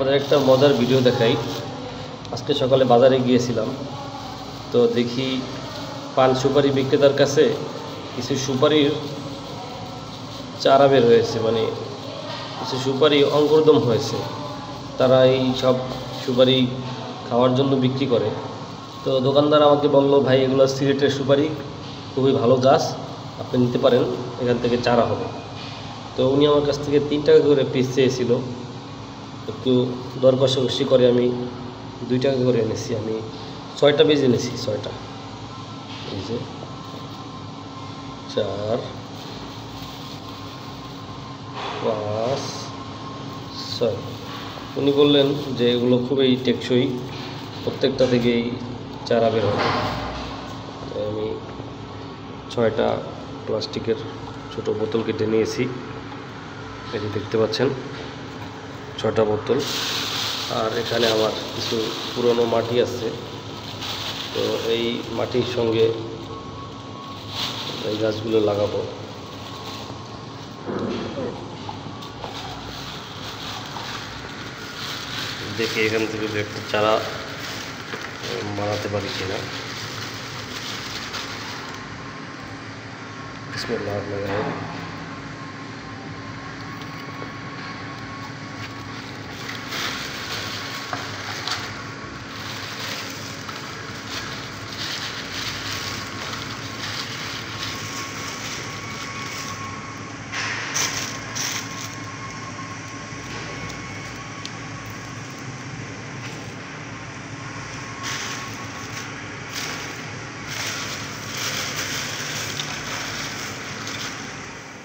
আপনাদের একটা মজার ভিডিও দেখাই। আজকে সকালে বাজারে গিয়েছিলাম, তো দেখি পান সুপারি বিক্রেতার কাছে কিছু সুপারির চারা বের হয়েছে, মানে কিছু সুপারি অঙ্কুরোদ্গম হয়েছে। তারা এই সব সুপারি খাওয়ার জন্য বিক্রি করে। তো দোকানদার আমাকে বলল, ভাই এগুলো সিলেটের সুপারি, খুবই ভালো গাছ, আপনি নিতে পারেন, এখান থেকে চারা হবে। তো উনি আমার কাছ থেকে 3 টাকা করে পিস চেয়েছিল। একটু দর কষাকষি করে আমি 2 টাকা করে এনেছি। আমি 6টা বীজ এনেছি, 6টা। এই যে 4, 5, 6। উনি বললেন যে এগুলো খুবই টেকসই, প্রত্যেকটা থেকেই চারা বের হবে। আমি 6টা প্লাস্টিকের ছোট বোতল কেটে নিয়েছি। এই যে দেখতে পাচ্ছেন 6টা বোতল। আর এখানে আমার কিছু পুরনো মাটি আছে, তো এই মাটির সঙ্গে এই গাছগুলো লাগাবো। দেখি এখান থেকে একটা চারা বানাতে পারি কিনা। বিসমিল্লাহ রহমানির রহিম।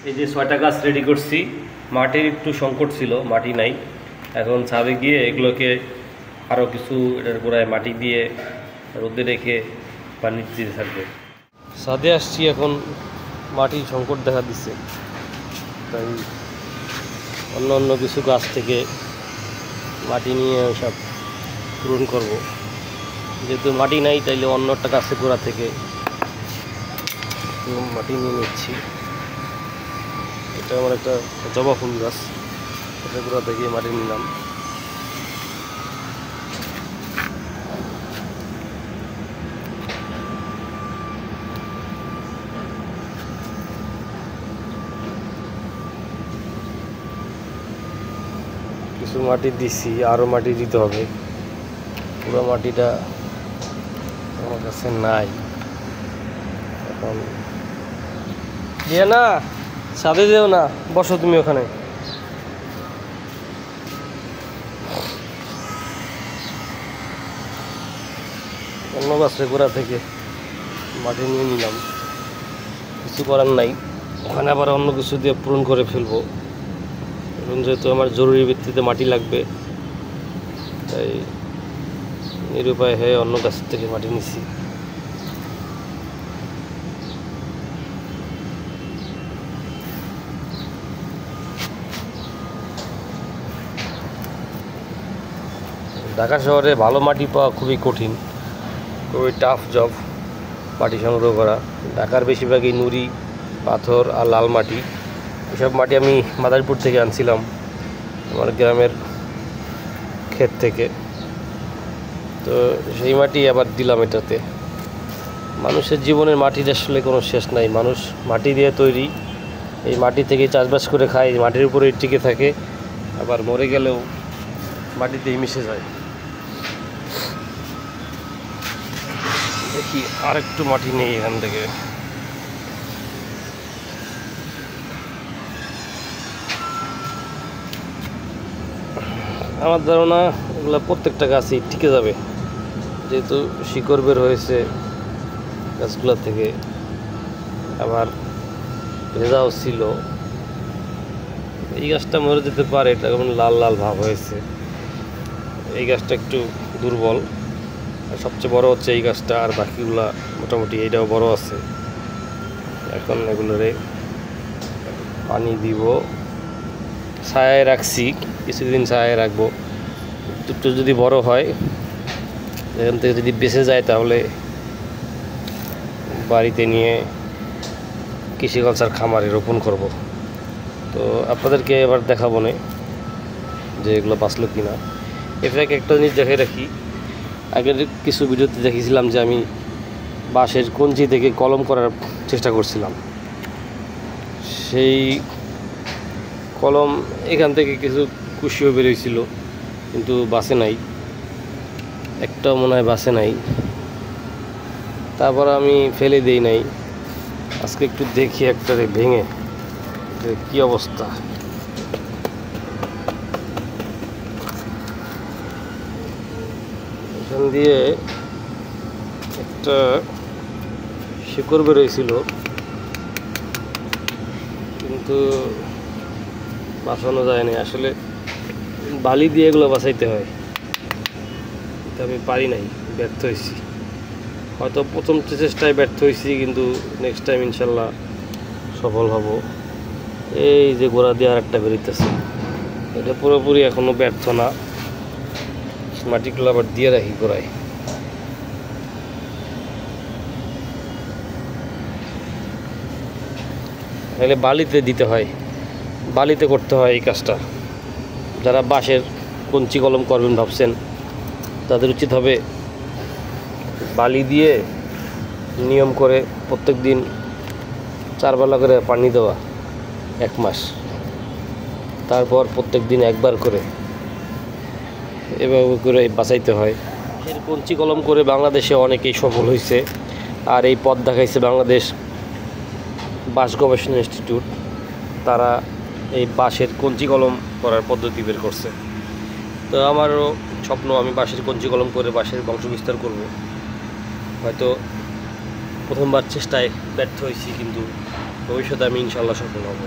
এই যে 6টা গাছ রেডি করছি। মাটির একটু সংকট ছিল, মাটি নাই। এখন ছাদে গিয়ে এগুলোকে আরও কিছু এটার গোড়ায় মাটি দিয়ে রোদে রেখে পানি দিতে থাকবে। ছাদে আসছি, এখন মাটির সংকট দেখা দিচ্ছে, তাই অন্য অন্য কিছু গাছ থেকে মাটি নিয়ে সব পূরণ করব। যেহেতু মাটি নাই, তাইলে অন্য একটা গাছের গোড়া থেকে মাটি নিয়ে নিচ্ছি। এটা আমার একটা জবা ফুল গাছ, এটা গোড়া থেকে মাটি নিলাম। কিছু মাটি দিছি, আরও মাটি দিতে হবে। পুরো মাটিটা আমার কাছে নাই এখন। ইয়ে না, ছাদে যেও না, বসো তুমি ওখানে। অন্য গাছের গোড়া থেকে মাটি নিয়ে নিলাম, কিছু করার নাই। ওখানে আবার অন্য কিছু দিয়ে পূরণ করে ফেলবো। এখন যেহেতু আমার জরুরি ভিত্তিতে মাটি লাগবে, তাই নিরুপায় হয়ে অন্য গাছ থেকে মাটি নিচ্ছি। ঢাকা শহরে ভালো মাটি পাওয়া খুবই কঠিন, খুবই টাফ জব মাটি সংগ্রহ করা। ঢাকার বেশিরভাগই নুড়ি, পাথর আর লাল মাটি। এসব মাটি আমি মাদারীপুর থেকে আনছিলাম, আমার গ্রামের ক্ষেত থেকে। তো সেই মাটি আবার দিলাম এটাতে। মানুষের জীবনের মাটির আসলে কোনো শেষ নাই। মানুষ মাটি দিয়ে তৈরি, এই মাটি থেকে চাষবাস করে খায়, মাটির উপরেই টিকে থাকে, আবার মরে গেলেও মাটিতেই মিশে যায়। দেখি আর একটু মাটি নেই এখান থেকে। আমার ধারণা এগুলো প্রত্যেকটা গাছই টিকে যাবে, যেহেতু শিকড় বের হয়েছে গাছগুলো থেকে, আবার ভেজাও ছিল। এই গাছটা মরে যেতে পারে, এটা কেমন লাল লাল ভাব হয়েছে। এই গাছটা একটু দুর্বল, আর সবচেয়ে বড় হচ্ছে এই গাছটা, আর বাকিগুলা মোটামুটি এইটাও বড় আছে। এখন এগুলোরে পানি দিব, ছায়ায় রাখছি, কিছুদিন ছায়ায় রাখবো। একটু যদি বড় হয়, এখান থেকে যদি বেঁচে যায়, তাহলে বাড়িতে নিয়ে কৃষিকালচার খামারে রোপণ করব। তো আপনাদেরকে এবার দেখাবো না যে এগুলো বাঁচলো কিনা। এর আগে একটা জিনিস দেখে রাখি, আগের কিছু ভিডিওতে দেখেছিলাম যে আমি বাঁশের কঞ্চি থেকে কলম করার চেষ্টা করছিলাম। সেই কলম এখান থেকে কিছু কুশিও বেরোইছিল, কিন্তু বাসে নাই, একটাও মনে হয় বাসে নাই। তারপর আমি ফেলে দেই নাই। আজকে একটু দেখি একটারে ভেঙে যে কী অবস্থা। এখান দিয়ে একটা শিকড় বেরোইছিল, কিন্তু বাঁচানো যায় না। আসলে বালি দিয়ে এগুলো বাঁচাইতে হয়, কিন্তু আমি পারি নাই, ব্যর্থ হয়েছি। হয়তো প্রথম চেষ্টায় ব্যর্থ হয়েছি, কিন্তু নেক্সট টাইম ইনশাল্লাহ সফল হব। এই যে গোড়া দিয়ে আর একটা বেরোইতেছে, এটা পুরোপুরি এখনও ব্যর্থ না। মাটিগুলো আবার দিয়ে রাখি গোড়ায়। তাহলে বালিতে দিতে হয়, বালিতে করতে হয় এই কাজটা। যারা বাঁশের কঞ্চি কলম করবেন ভাবছেন, তাদের উচিত হবে বালি দিয়ে নিয়ম করে প্রত্যেক দিন 4 বেলা করে পানি দেওয়া 1 মাস, তারপর প্রত্যেক দিন 1 বার করে, এভাবে করে বাঁচাইতে হয়। এর কঞ্চি কলম করে বাংলাদেশে অনেকেই সফল হয়েছে। আর এই পথ দেখাইছে বাংলাদেশ বাঁশ গবেষণা ইনস্টিটিউট। তারা এই বাঁশের কঞ্চি কলম করার পদ্ধতি বের করছে। তো আমারও স্বপ্ন, আমি বাঁশের কঞ্চি কলম করে বাঁশের বংশ বিস্তার করব। হয়তো প্রথমবার চেষ্টায় ব্যর্থ হয়েছি, কিন্তু ভবিষ্যতে আমি ইনশাল্লাহ সফল হব।